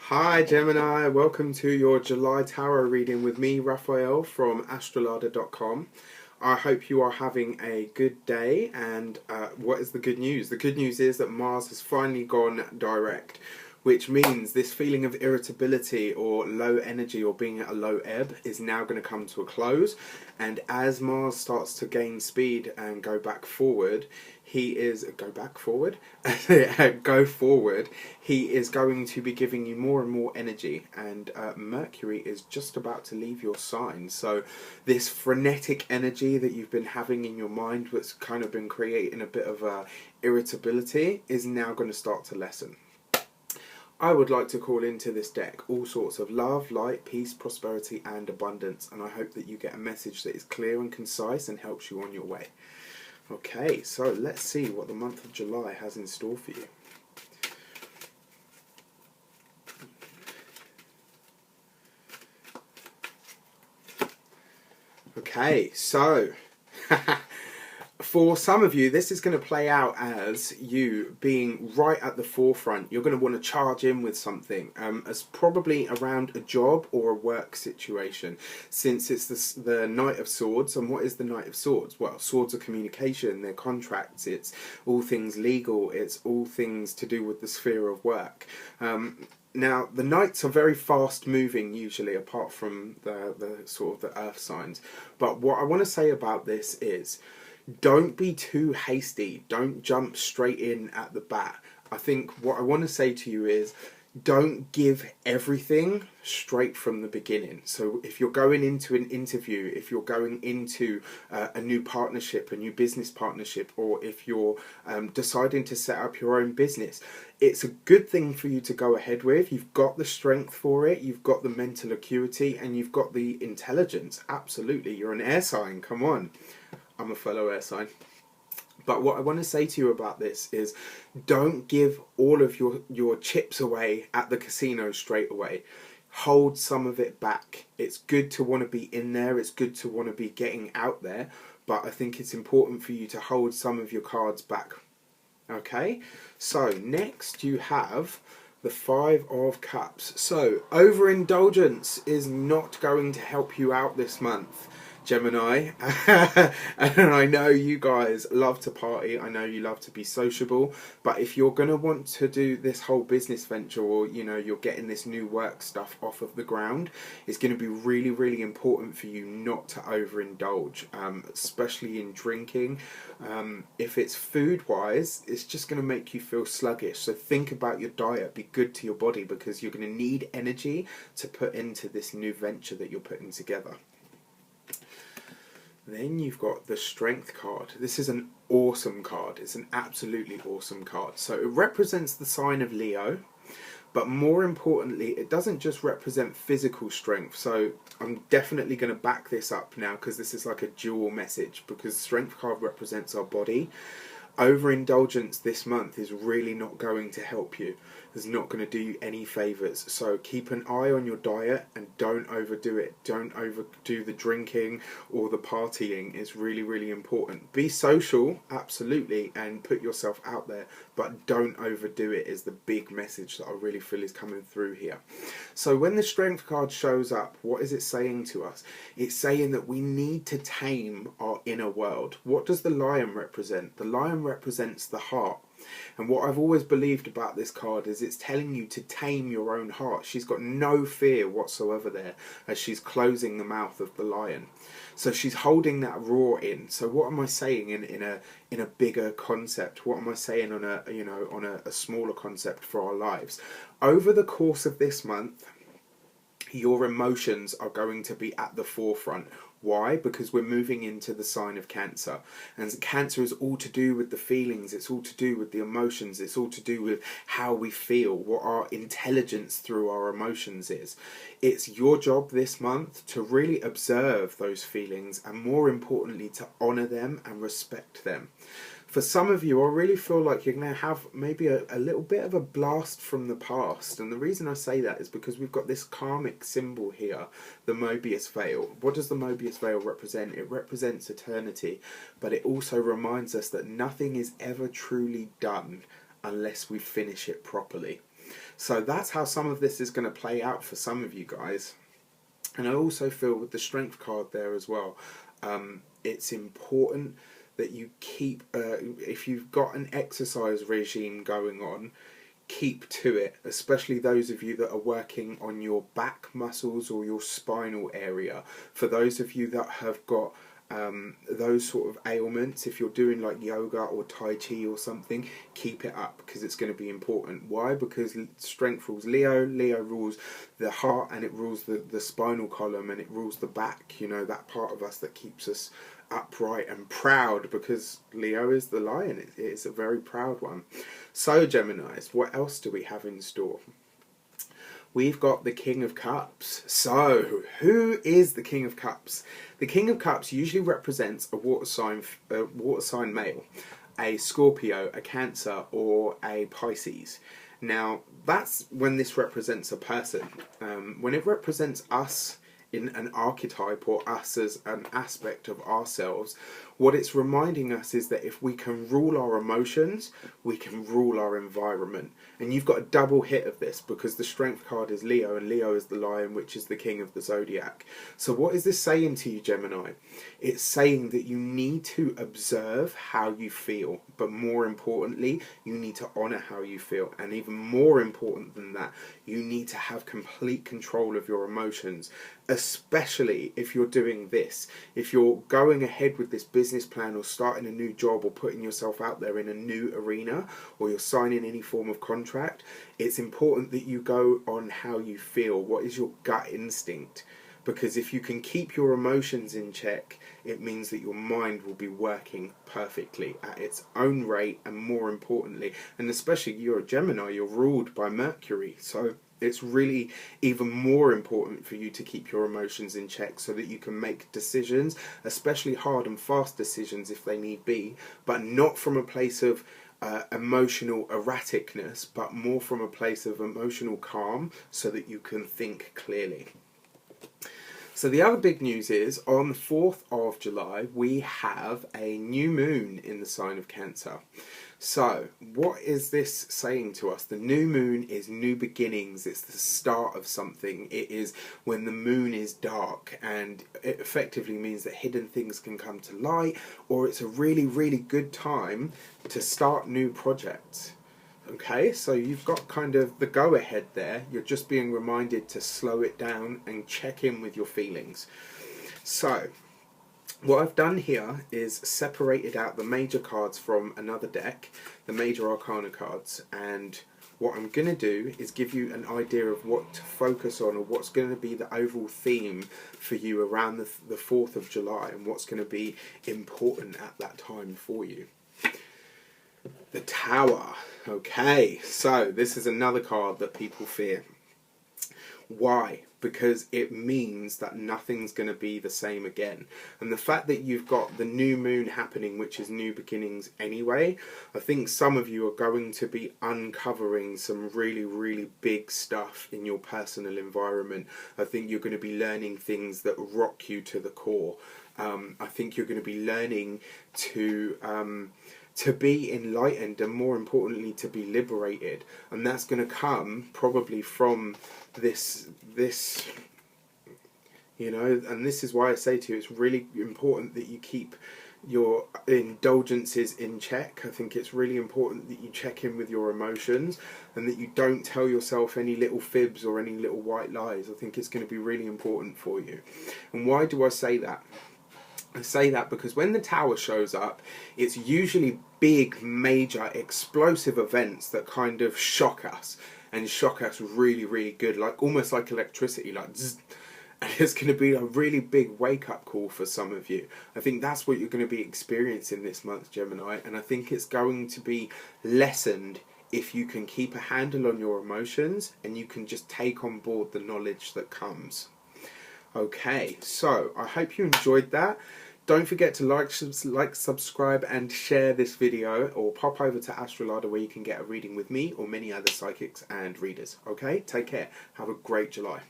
Hi Gemini, welcome to your July tarot reading with me, Raphael from Astrolada.com. I hope you are having a good day, and what is the good news? The good news is that Mars has finally gone direct, which means this feeling of irritability or low energy or being at a low ebb is now going to come to a close. And as Mars starts to gain speed and go forward, he is going to be giving you more and more energy, and Mercury is just about to leave your sign. So this frenetic energy that you've been having in your mind, that's kind of been creating a bit of irritability, is now going to start to lessen. I would like to call into this deck all sorts of love, light, peace, prosperity and abundance, and I hope that you get a message that is clear and concise and helps you on your way. Okay, so let's see what the month of July has in store for you. Okay, so for some of you, this is going to play out as you being right at the forefront. You're going to want to charge in with something, as probably around a job or a work situation, since it's the Knight of Swords. And what is the Knight of Swords? Well, swords are communication, they're contracts, it's all things legal, it's all things to do with the sphere of work. Now, the Knights are very fast moving usually, apart from the sort of the earth signs. But what I want to say about this is, don't be too hasty. Don't jump straight in at the bat. I think what I want to say to you is, don't give everything straight from the beginning. So if you're going into an interview, if you're going into a new partnership, a new business partnership, or if you're deciding to set up your own business, it's a good thing for you to go ahead with. You've got the strength for it, you've got the mental acuity, and you've got the intelligence. Absolutely. You're an air sign. Come on. I'm a fellow air sign. But what I want to say to you about this is, don't give all of your chips away at the casino straight away. Hold some of it back. It's good to want to be in there. It's good to want to be getting out there. But I think it's important for you to hold some of your cards back. Okay? So next you have the Five of Cups. So overindulgence is not going to help you out this month, Gemini. And I know you guys love to party, I know you love to be sociable, but if you're going to want to do this whole business venture, or you're getting this new work stuff off of the ground, it's going to be really, really important for you not to overindulge, especially in drinking. If it's food wise, it's just going to make you feel sluggish. So think about your diet, be good to your body, because you're going to need energy to put into this new venture that you're putting together. Then you've got the Strength card. This is an awesome card. It's an absolutely awesome card. So it represents the sign of Leo, but more importantly, it doesn't just represent physical strength. So I'm definitely going to back this up now, because this is like a dual message, because Strength card represents our body. Overindulgence this month is really not going to help you. It's not going to do you any favours. So keep an eye on your diet and don't overdo it. Don't overdo the drinking or the partying. It's really, really important. Be social, absolutely, and put yourself out there, but don't overdo it is the big message that I really feel is coming through here. So when the Strength card shows up, what is it saying to us? It's saying that we need to tame our inner world. What does the lion represent? The lion represents the heart. And what I've always believed about this card is it's telling you to tame your own heart. She's got no fear whatsoever there as she's closing the mouth of the lion. So she's holding that roar in. So what am I saying in a bigger concept? What am I saying on a smaller concept for our lives? Over the course of this month, your emotions are going to be at the forefront. Why? Because we're moving into the sign of Cancer, and Cancer is all to do with the feelings, it's all to do with the emotions, it's all to do with how we feel, what our intelligence through our emotions is. It's your job this month to really observe those feelings, and more importantly to honour them and respect them. For some of you, I really feel like you're going to have maybe a little bit of a blast from the past. And the reason I say that is because we've got this karmic symbol here, the Mobius veil. What does the Mobius veil represent? It represents eternity, but it also reminds us that nothing is ever truly done unless we finish it properly. So that's how some of this is going to play out for some of you guys. And I also feel with the strength card there as well, it's important that you keep, if you've got an exercise regime going on, keep to it, especially those of you that are working on your back muscles or your spinal area. For those of you that have got those sort of ailments, if you're doing like yoga or Tai Chi or something, keep it up, because it's going to be important. Why? Because strength rules Leo, Leo rules the heart, and it rules the spinal column, and it rules the back, you know, that part of us that keeps us upright and proud, because Leo is the lion. It is a very proud one. So Geminis, what else do we have in store? We've got the King of Cups. So, who is the King of Cups? The King of Cups usually represents a water sign male, a Scorpio, a Cancer, or a Pisces. Now, that's when this represents a person. When it represents us in an archetype, or us as an aspect of ourselves, what it's reminding us is that if we can rule our emotions, we can rule our environment. And you've got a double hit of this, because the strength card is Leo, and Leo is the lion, which is the king of the zodiac. So what is this saying to you, Gemini? It's saying that you need to observe how you feel, but more importantly, you need to honor how you feel. And even more important than that, you need to have complete control of your emotions, especially if you're doing this. If you're going ahead with this business plan, or starting a new job, or putting yourself out there in a new arena, or you're signing any form of contract, it's important that you go on how you feel. What is your gut instinct? Because if you can keep your emotions in check, it means that your mind will be working perfectly at its own rate, and more importantly, and especially you're a Gemini, you're ruled by Mercury, so it's really even more important for you to keep your emotions in check, so that you can make decisions, especially hard and fast decisions if they need be, but not from a place of emotional erraticness, but more from a place of emotional calm, so that you can think clearly. So the other big news is, on the 4th of July, we have a new moon in the sign of Cancer. So, what is this saying to us? The new moon is new beginnings. It's the start of something. It is when the moon is dark, and it effectively means that hidden things can come to light, or it's a really, really good time to start new projects. Okay, so you've got kind of the go-ahead there. You're just being reminded to slow it down and check in with your feelings. So, what I've done here is separated out the major cards from another deck, the major arcana cards, and what I'm going to do is give you an idea of what to focus on, or what's going to be the overall theme for you around the 4th of July, and what's going to be important at that time for you. The Tower. Okay, so this is another card that people fear. Why? Because it means that nothing's going to be the same again. And the fact that you've got the new moon happening, which is new beginnings anyway, I think some of you are going to be uncovering some really, really big stuff in your personal environment. I think you're going to be learning things that rock you to the core. I think you're going to be learning to be enlightened, and more importantly to be liberated, and that's going to come probably from this you know. And this is why I say to you, it's really important that you keep your indulgences in check. I think it's really important that you check in with your emotions, and that you don't tell yourself any little fibs or any little white lies. I think it's going to be really important for you. And why do I say that? I say that because when the Tower shows up, it's usually big, major, explosive events that kind of shock us, and shock us really, really good, like almost like electricity, like zzz. And it's going to be a really big wake-up call for some of you. I think that's what you're going to be experiencing this month, Gemini, and I think it's going to be lessened if you can keep a handle on your emotions, and you can just take on board the knowledge that comes. Okay, so I hope you enjoyed that. Don't forget to like, subscribe and share this video, or pop over to Astrolada where you can get a reading with me or many other psychics and readers. Okay, take care. Have a great July.